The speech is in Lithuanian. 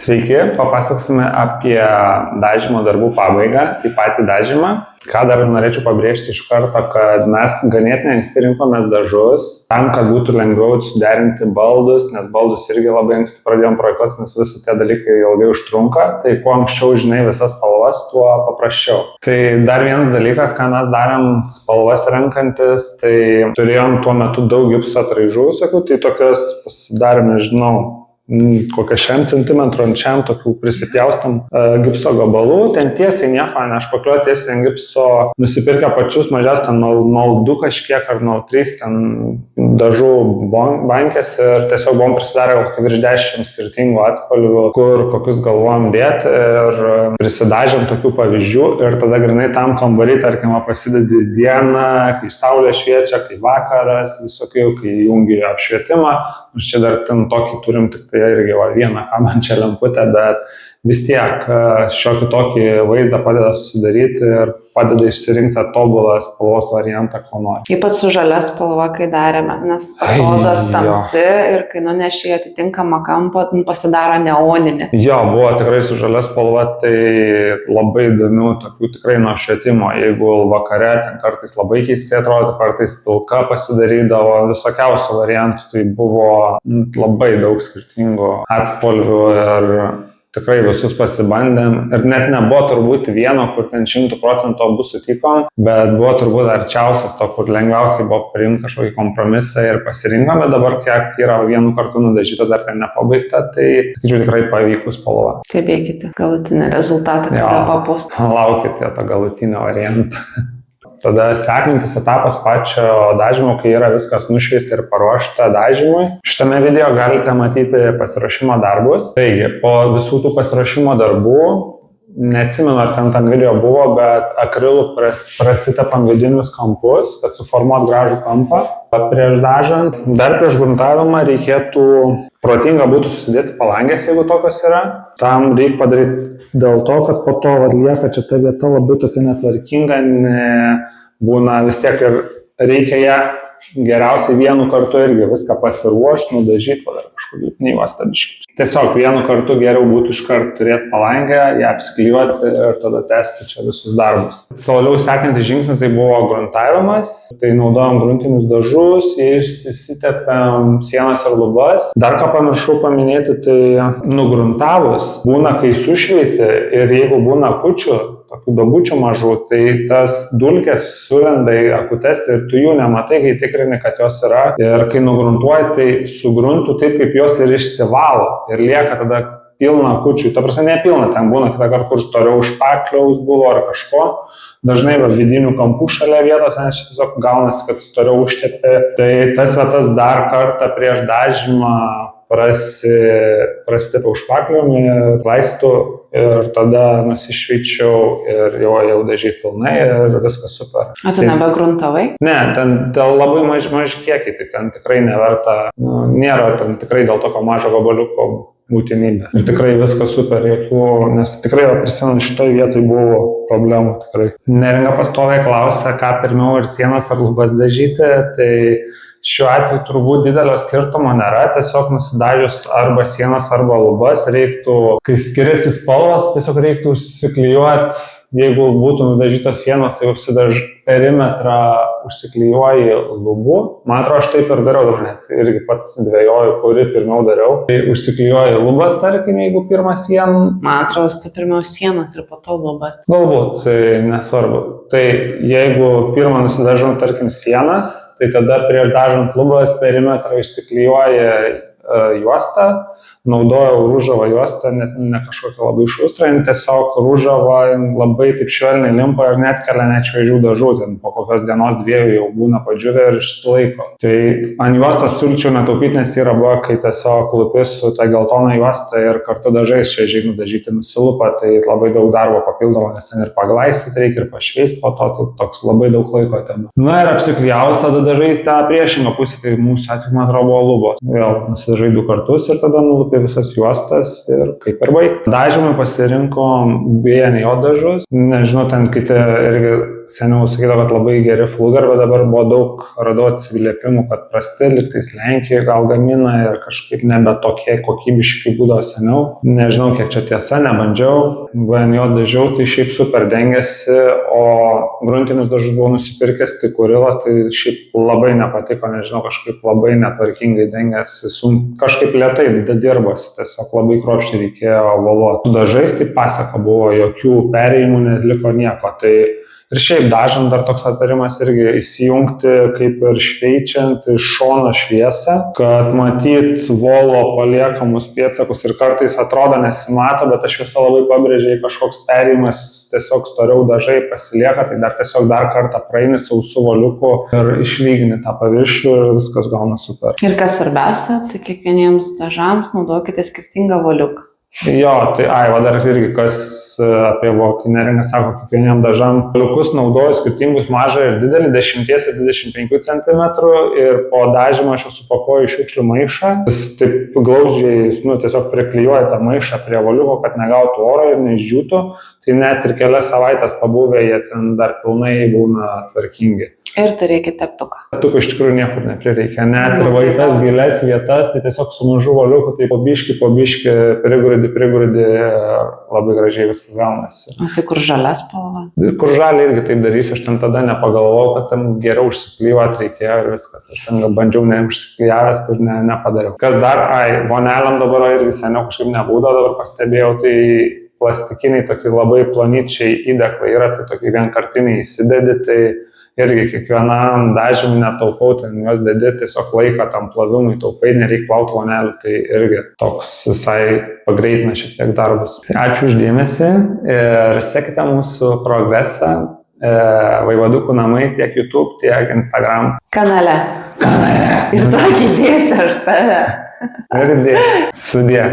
Sveiki, papasakosime apie dažymo darbų pabaigą, tai patį dažymą. Ką dar norėčiau pabrėžti iš karto, kad mes ganėtinai anksti rinkomės dažus, tam, kad būtų lengviau suderinti baldus, nes baldus irgi labai anksti pradėjom projektuoti, nes visi tie dalykai ilgai užtrunka, tai kuo anksčiau žinai visas spalvas, tuo paprasčiau. Tai dar vienas dalykas, ką mes darėm spalvas renkantis, tai turėjom tuo metu daug gipso atraižų, sakiau, tai tokias pasidarėme, nežinau, kokią 6 cm ant šiam tokių prisipjaustam gipso gabalų, ten tiesiai nieko nešpakliuoja, tiesiai ant gipso nusipirkę pačius mažiausiai 0,2 kažkiek ar 0,3 ten dažų bankės ir tiesiog buvom prisidarę virš 10 skirtingų atspalvių, kur kokius galvojom dėti ir prisidažėm tokių pavyzdžių ir tada grinai tam kambarį, tarkim, pasidedi dieną, kai saulė šviečia, kai vakaras, visokių, kai jungi apšvietimą. Ir čia dar ten tokį turim tik tai irgi vieną kabančią lemputę, bet vis tiek šiokį tokį vaizdą padeda susidaryti ir padeda išsirinkti tobulą spalvos variantą, ko nori. Ypač su žalia spalva, kai darėme, nes atrodo tamsi ir kai nuneši atitinkamą kampą, pasidaro neoninė. Jo, buvo tikrai su žalia spalva, tai labai įdomių tokių tikrai nuo švietimo. Jeigu vakare ten kartais labai keistai atrodo, kartais pilka pasidarydavo, visokiausių variantų, tai buvo labai daug skirtingų atspalvių ir tikrai visus pasibandėm ir net nebuvo turbūt vieno, kur ten 100% abu sutikom, bet buvo turbūt arčiausias to, kur lengviausiai buvo priimti kažkokį kompromisą ir pasirinkome. Dabar kiek yra vienu kartu nudažyta, dar ten nepabaigta, tai skaičiu tikrai pavykus spalva. Stebėkite galutinį rezultatą, kada papūs. Laukite tą galutinį variantą. Tada sekantis etapas pačio dažymo, kai yra viskas nušviesta ir paruošta dažymui. Šitame video galite matyti pasiruošimo darbus. Taigi, po visų tų pasiruošimo darbų, neatsimenu, ar ten video buvo, bet akrilu prasitepam vidinius kampus, kad suformuot gražų kampą prieš dažant. Dar prieš gruntavimą reikėtų protinga būtų susidėti palangės, jeigu tokios yra. Tam reikia padaryti dėl to, kad po to lieka čia ta vieta labai tokia netvarkinga, būna vis tiek ir reikia ją geriausiai vienu kartu irgi viską pasiruošti, nudažyti, dar kažkokį lipnybos tabiškį. Tiesiog vienu kartu geriau būtų iškart turėti palangę, ją apsiklijuoti ir tada tęsti čia visus darbus. Toliau sekantis žingsnis tai buvo gruntavimas, tai naudojom gruntinius dažus, įsitepėm sienas ir lubas. Dar ką pamiršau paminėti, tai nugruntavus būna, kai sušveiti ir jeigu būna kučių, tokių dabučių mažų, tai tas dulkės sulenda į akutes ir tu jų nematai, kai tikrini, kad jos yra. Ir kai nugruntuoji, tai su gruntu taip, kaip jos ir išsivalo ir lieka tada pilna kučių. Ta prasme, nepilna, ten būna kitą kartą, kur storiau špakliaus buvo ar kažko. Dažnai vidinių kampų šalia vietos, nes čia tiesiog gaunasi, kad storiau užtepė. Tai tas vietas dar kartą prieš dažymą prasitepiau špakliumi, laistų ir tada nusišveičiau ir jau dažyti pilnai ir viskas super. O tu nebegruntavai? Ne, ten dėl labai maži kiekiai, tai ten tikrai neverta, nėra ten tikrai dėl tokio mažo gabaliuko būtinybė. Ir tikrai viskas super, nes tikrai prisimant šitoj vietoj buvo problemų tikrai. Neringa pastoviai klausia, ką pirmiau ir sienas ar lubas dažyti, tai šiuo atveju turbūt didelio skirtumo nėra, tiesiog nusidažius arba sienas arba lubas reiktų, kai skiriasi spalvos, tiesiog reiktų užsiklijuoti, jeigu būtų nudažytos sienos, tai užsidaž perimetrą užsiklijuoji lubų. Man atrodo, aš taip ir dariau, dabar net irgi pats dvejoju, kuri pirmiau dariau. Tai užsiklijuoji lubas, tarkim, jeigu pirmą sieną. Man atrodo, tu pirmiau sienas ir po to lubas. Galbūt, tai nesvarbu. Tai jeigu pirmą nusidažom, tarkim, sienas, tai tada prieš dažant lubas perimetrą išsiklijuoji juostą. Naudojau rūžavą juostą, ne kažkokią labai šustrą, tiesiog rūžavą labai taip švelniai limpa ir netkelia net šviežių dažų, ten po kokios dienos dviejų jau būna padžiūvę ir išsilaiko. Tai ant juostos siūlyčiau netaupyti, nes yra buvo, kai tiesiog lupis su ta geltona juosta ir kartu dažais šviežiai nudažyti nusilupa, tai labai daug darbo papildomo, nes ten ir paglaistyti reikia ir pašveisti po to, tai toks labai daug laiko ten. Na ir apsiklijavus tada dažais tą priešingą pusę, tai mūsų atveju, man atrodo, buvo lubos. Vėl nusidažai 2 kartus ir tada nulupi visas juostas ir kaip ir baigti. Dažymui pasirinkom BNO dažus. Nežinau, ten kiti irgi seniau sakydavo, kad labai geri Fluger, bet dabar buvo daug, radau atsiliepimų, kad prasti, liktais Lenkijoje gal gamina ir kažkaip nebe tokie kokybiški būdavo seniau. Nežinau, kiek čia tiesa, nebandžiau. VNJ dažiau, tai šiaip super dengiasi, o gruntinius dažus buvau nusipirkęs tik Kurilas, tai šiaip labai nepatiko, nežinau, kažkaip labai netvarkingai dengiasi, kažkaip lėtai dirbosi, tiesiog labai kruopščiai reikėjo valuoti. Su dažais tai pasaka buvo, jokių perėjimų netliko nieko. Tai ir šiaip dažant dar toks atarimas irgi įsijungti kaip ir šveičiant iš šono šviesą, kad matyt volo paliekamus pėdsakus ir kartais atrodo nesimato, bet ta šviesa labai pabrėžia, kažkoks perėjimas tiesiog storiau dažai pasilieka, tai dar tiesiog dar kartą praeini sausų voliukų ir išlygini tą paviršių ir viskas gauna super. Ir kas svarbiausia, tai kiekvieniems dažams naudokite skirtingą voliuką. Jo, tai va dar irgi kas apie neringą sako, kiekvieniam dažam voliukus naudoju skirtingus mažą ir didelį, 10 ir 25 cm ir po dažymą aš supakuoju šiukšlių maišą. Jis taip glaudžiai, tiesiog priklijuoja tą maišą prie voliuko, kad negautų oro ir neišdžiūtų, tai net ir kelias savaitės pabuvę jie ten dar pilnai būna tvarkingi. Ir turėkite teptuką. Teptuko iš tikrųjų niekur neprireikia, net ir vaikas gilias vietas, tai tiesiog su mažu voliuku, tai po biškį prigrūdi, labai gražiai viskas gaunasi. O tai kur žalia spalva? Kur žalia irgi taip darysiu, aš ten tada nepagalvojau, kad ten geriau užsiklijuoti reikėjo ir viskas. Aš ten bandžiau neužsiklijavęs ir nepadariau. Kas dar, voneliam dabar irgi seniau kažkaip nebūdavo, dabar pastebėjau, tai plastikiniai tokie labai plonyčiai įdeklai yra, tai tokie vienkartiniai įsidedi, tai irgi kiekvienam dažymui netaupau, ten juos dedi, tiesiog laiką tam plovimui taupai, nereikia plauti vonelių, tai irgi toks visai pagreitina šiek tiek darbus. Ačiū už dėmesį ir sekite mūsų progresą Vaivadukų namai tiek YouTube, tiek Instagram kanale. Ir tokį dėsi aš tave. Ir sudė.